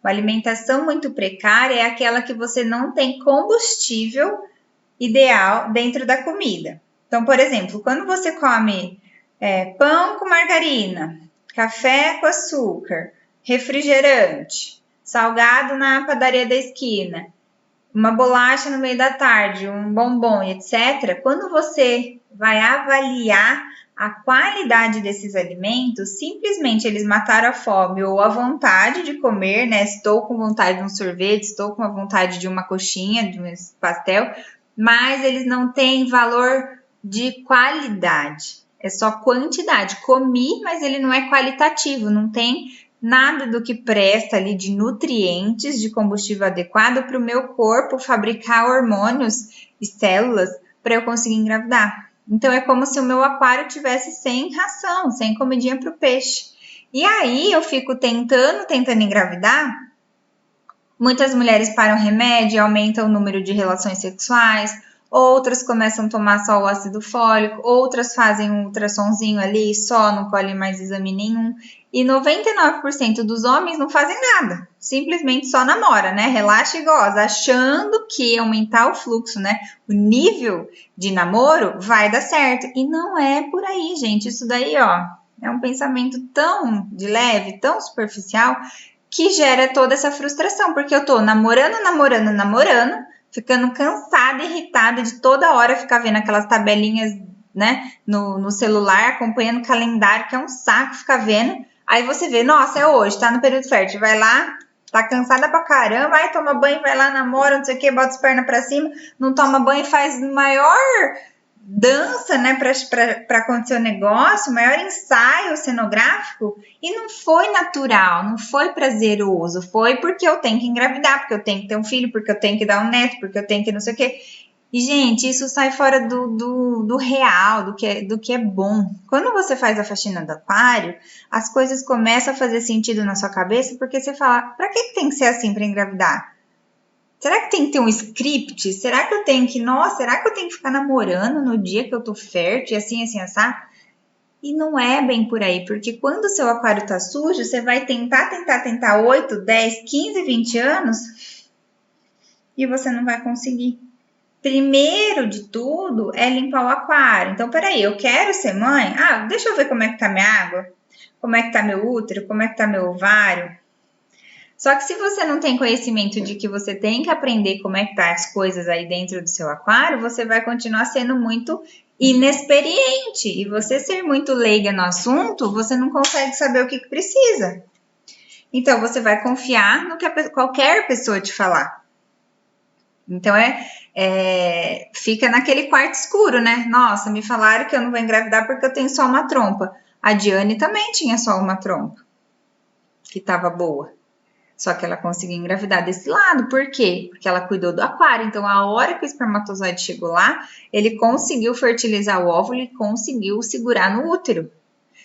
Uma alimentação muito precária é aquela que você não tem combustível ideal dentro da comida. Então, por exemplo, quando você come pão com margarina, café com açúcar, refrigerante, salgado na padaria da esquina, uma bolacha no meio da tarde, um bombom, etc. Quando você vai avaliar a qualidade desses alimentos, simplesmente eles mataram a fome ou a vontade de comer, né? Estou com vontade de um sorvete, estou com a vontade de uma coxinha, de um pastel, mas eles não têm valor de qualidade, é só quantidade. Comi, mas ele não é qualitativo, não tem nada do que presta ali de nutrientes, de combustível adequado para o meu corpo fabricar hormônios e células para eu conseguir engravidar. Então, é como se o meu aquário tivesse sem ração, sem comidinha para o peixe. E aí, eu fico tentando engravidar. Muitas mulheres param remédio, aumentam o número de relações sexuais, outras começam a tomar só o ácido fólico, outras fazem um ultrassomzinho ali, só não colhem mais exame nenhum. E 99% dos homens não fazem nada, simplesmente só namora, né? Relaxa e goza, achando que aumentar o fluxo, né? O nível de namoro vai dar certo. E não é por aí, gente. Isso daí, ó, é um pensamento tão de leve, tão superficial, que gera toda essa frustração, porque eu tô namorando, ficando cansada, irritada de toda hora ficar vendo aquelas tabelinhas, né, no celular, acompanhando o calendário, que é um saco ficar vendo. Aí você vê, nossa, é hoje, tá no período fértil, vai lá, tá cansada pra caramba, aí toma banho, vai lá, namora, não sei o que, bota as pernas pra cima, não toma banho, faz maior dança, né, para acontecer o negócio, maior ensaio cenográfico, e não foi natural, não foi prazeroso, foi porque eu tenho que engravidar, porque eu tenho que ter um filho, porque eu tenho que dar um neto, porque eu tenho que não sei o quê. E, gente, isso sai fora do real, do que é bom. Quando você faz a faxina do aquário, as coisas começam a fazer sentido na sua cabeça, porque você fala, pra que tem que ser assim para engravidar? Será que tem que ter um script? Será que eu tenho que ficar namorando no dia que eu tô fértil, e assim, assim. E não é bem por aí, porque quando o seu aquário tá sujo, você vai tentar 8, 10, 15, 20 anos e você não vai conseguir. Primeiro de tudo é limpar o aquário. Então, peraí, eu quero ser mãe? Ah, deixa eu ver como é que tá minha água, como é que tá meu útero, como é que tá meu ovário. Só que se você não tem conhecimento de que você tem que aprender como é que tá as coisas aí dentro do seu aquário, você vai continuar sendo muito inexperiente. E você ser muito leiga no assunto, você não consegue saber o que precisa. Então, você vai confiar no que qualquer pessoa te falar. Então, fica naquele quarto escuro, né? Nossa, me falaram que eu não vou engravidar porque eu tenho só uma trompa. A Diane também tinha só uma trompa, que estava boa. Só que ela conseguiu engravidar desse lado. Por quê? Porque ela cuidou do aquário. Então, a hora que o espermatozoide chegou lá, ele conseguiu fertilizar o óvulo e conseguiu segurar no útero.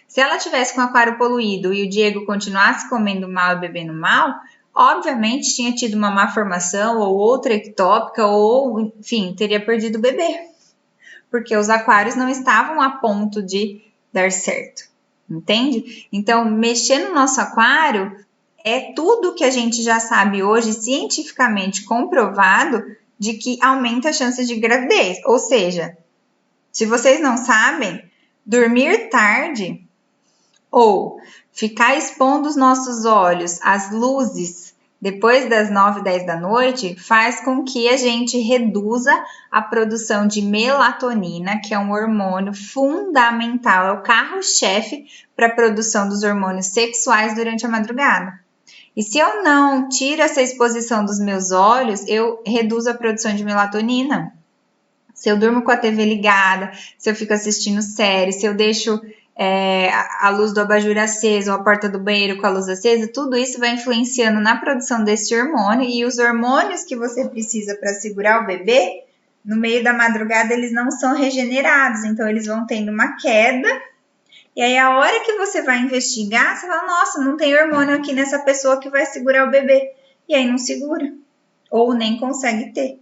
Se ela tivesse com o aquário poluído e o Diego continuasse comendo mal e bebendo mal, obviamente tinha tido uma má formação ou outra ectópica ou, enfim, teria perdido o bebê. Porque os aquários não estavam a ponto de dar certo. Entende? Então, mexer no nosso aquário é tudo que a gente já sabe hoje, cientificamente comprovado, de que aumenta as chances de gravidez. Ou seja, se vocês não sabem, dormir tarde ou ficar expondo os nossos olhos às luzes depois das 9, 10 da noite faz com que a gente reduza a produção de melatonina, que é um hormônio fundamental, é o carro-chefe para a produção dos hormônios sexuais durante a madrugada. E se eu não tiro essa exposição dos meus olhos, eu reduzo a produção de melatonina. Se eu durmo com a TV ligada, se eu fico assistindo série, se eu deixo a luz do abajur acesa ou a porta do banheiro com a luz acesa, tudo isso vai influenciando na produção desse hormônio. E os hormônios que você precisa para segurar o bebê, no meio da madrugada, eles não são regenerados. Então, eles vão tendo uma queda. E aí, a hora que você vai investigar, você fala, nossa, não tem hormônio aqui nessa pessoa que vai segurar o bebê. E aí não segura. Ou nem consegue ter.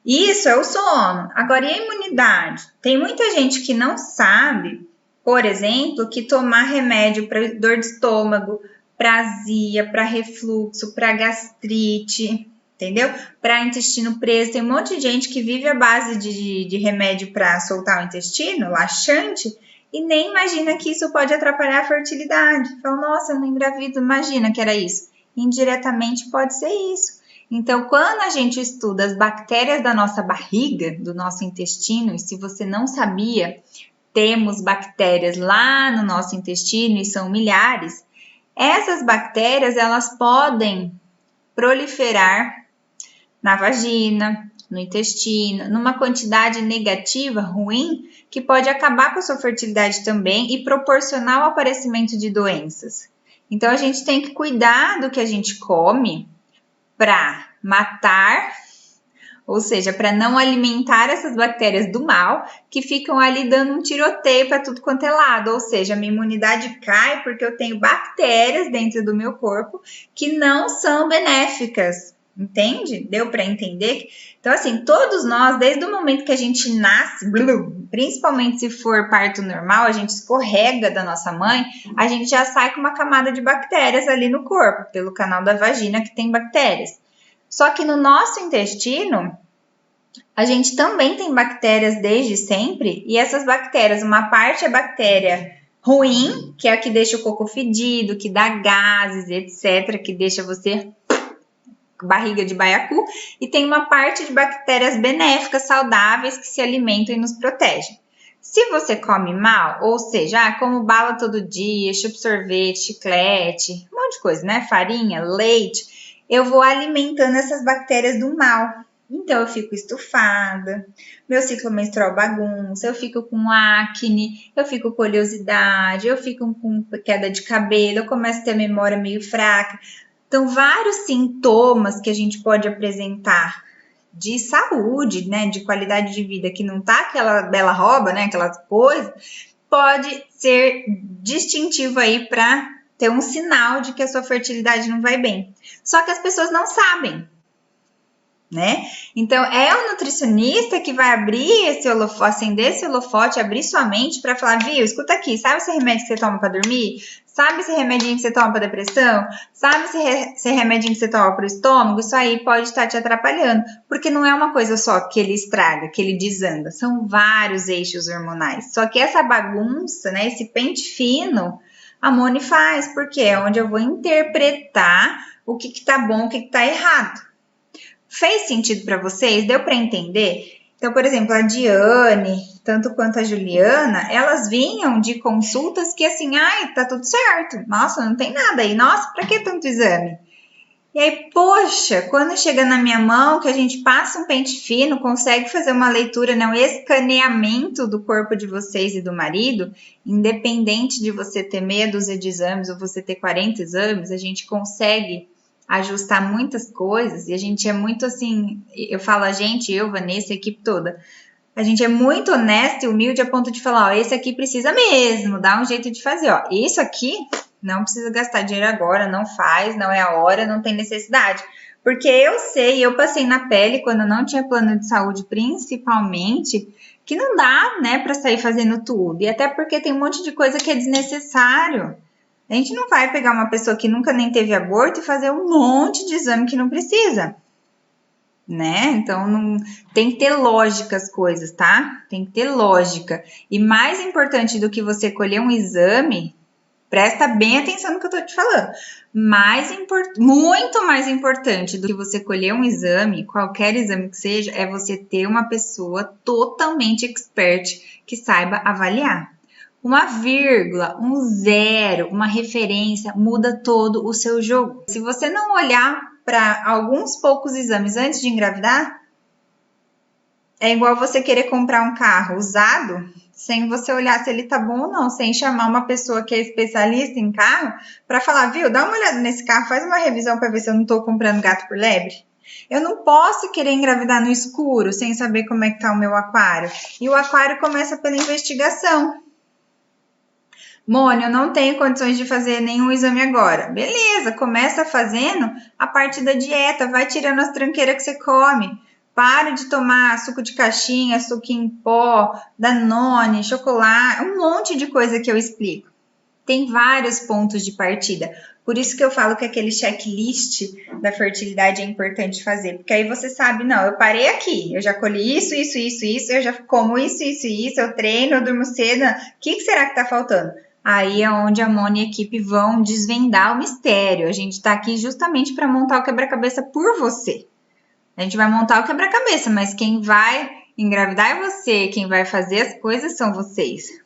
Isso é o sono. Agora, e a imunidade? Tem muita gente que não sabe, por exemplo, que tomar remédio para dor de estômago, para azia, para refluxo, para gastrite, entendeu? Para intestino preso. Tem um monte de gente que vive à base de remédio para soltar o intestino, laxante, e nem imagina que isso pode atrapalhar a fertilidade. Fala, nossa, eu não engravido, imagina que era isso. Indiretamente pode ser isso. Então, quando a gente estuda as bactérias da nossa barriga, do nosso intestino, e se você não sabia, temos bactérias lá no nosso intestino e são milhares, essas bactérias, elas podem proliferar na vagina, no intestino, numa quantidade negativa, ruim, que pode acabar com a sua fertilidade também e proporcionar o aparecimento de doenças. Então, a gente tem que cuidar do que a gente come para matar, ou seja, para não alimentar essas bactérias do mal que ficam ali dando um tiroteio para tudo quanto é lado, ou seja, a minha imunidade cai porque eu tenho bactérias dentro do meu corpo que não são benéficas, entende? Deu para entender? Então, assim, todos nós, desde o momento que a gente nasce, principalmente se for parto normal, a gente escorrega da nossa mãe, a gente já sai com uma camada de bactérias ali no corpo, pelo canal da vagina que tem bactérias. Só que no nosso intestino, a gente também tem bactérias desde sempre, e essas bactérias, uma parte é bactéria ruim, que é a que deixa o cocô fedido, que dá gases, etc., que deixa você barriga de baiacu, e tem uma parte de bactérias benéficas, saudáveis, que se alimentam e nos protegem. Se você come mal, ou seja, como bala todo dia, chupa sorvete, chiclete, um monte de coisa, né? Farinha, leite, eu vou alimentando essas bactérias do mal. Então, eu fico estufada, meu ciclo menstrual bagunça, eu fico com acne, eu fico com oleosidade, eu fico com queda de cabelo, eu começo a ter a memória meio fraca. Então, vários sintomas que a gente pode apresentar de saúde, né, de qualidade de vida, que não tá aquela bela roba, né, aquelas coisas, pode ser distintivo aí para ter um sinal de que a sua fertilidade não vai bem. Só que as pessoas não sabem, né? Então, é o nutricionista que vai abrir esse holofote, acender esse holofote, abrir sua mente para falar, viu, escuta aqui, sabe esse remédio que você toma para dormir? Sabe esse remedinho que você toma para depressão? Sabe esse remedinho que você toma para o estômago? Isso aí pode estar te atrapalhando, porque não é uma coisa só que ele estraga, que ele desanda, são vários eixos hormonais. Só que essa bagunça, né, esse pente fino, a Moni faz, porque é onde eu vou interpretar o que tá bom, o que tá errado. Fez sentido para vocês? Deu para entender? Então, por exemplo, a Diane, tanto quanto a Juliana, elas vinham de consultas que assim, ai, tá tudo certo. Nossa, não tem nada aí. Nossa, para que tanto exame? E aí, poxa, quando chega na minha mão, que a gente passa um pente fino, consegue fazer uma leitura, né, um escaneamento do corpo de vocês e do marido, independente de você ter meia dúzia de exames ou você ter 40 exames, a gente consegue ajustar muitas coisas, e a gente é muito assim, eu falo a gente, eu, Vanessa, a equipe toda, a gente é muito honesta e humilde a ponto de falar, ó, esse aqui precisa mesmo, dá um jeito de fazer, ó, isso aqui não precisa gastar dinheiro agora, não faz, não é a hora, não tem necessidade, porque eu sei, eu passei na pele quando eu não tinha plano de saúde, principalmente, que não dá, né, para sair fazendo tudo, e até porque tem um monte de coisa que é desnecessário. A gente não vai pegar uma pessoa que nunca nem teve aborto e fazer um monte de exame que não precisa, né? Então, não, tem que ter lógica as coisas, tá? Tem que ter lógica. E mais importante do que você colher um exame, presta bem atenção no que eu tô te falando, muito mais importante do que você colher um exame, qualquer exame que seja, é você ter uma pessoa totalmente expert que saiba avaliar. Uma vírgula, um zero, uma referência muda todo o seu jogo. Se você não olhar para alguns poucos exames antes de engravidar, é igual você querer comprar um carro usado sem você olhar se ele tá bom ou não, sem chamar uma pessoa que é especialista em carro para falar, viu, dá uma olhada nesse carro, faz uma revisão para ver se eu não tô comprando gato por lebre. Eu não posso querer engravidar no escuro sem saber como é que tá o meu aquário. E o aquário começa pela investigação. Mônica, eu não tenho condições de fazer nenhum exame agora. Beleza, começa fazendo a parte da dieta, vai tirando as tranqueiras que você come. Para de tomar suco de caixinha, suco em pó, Danone, chocolate, um monte de coisa que eu explico. Tem vários pontos de partida. Por isso que eu falo que aquele checklist da fertilidade é importante fazer, porque aí você sabe, não, eu parei aqui, eu já colhi isso, eu já como isso, eu treino, eu durmo cedo, o que será que tá faltando? Aí é onde a Moni e a equipe vão desvendar o mistério. A gente tá aqui justamente para montar o quebra-cabeça por você. A gente vai montar o quebra-cabeça, mas quem vai engravidar é você, quem vai fazer as coisas são vocês.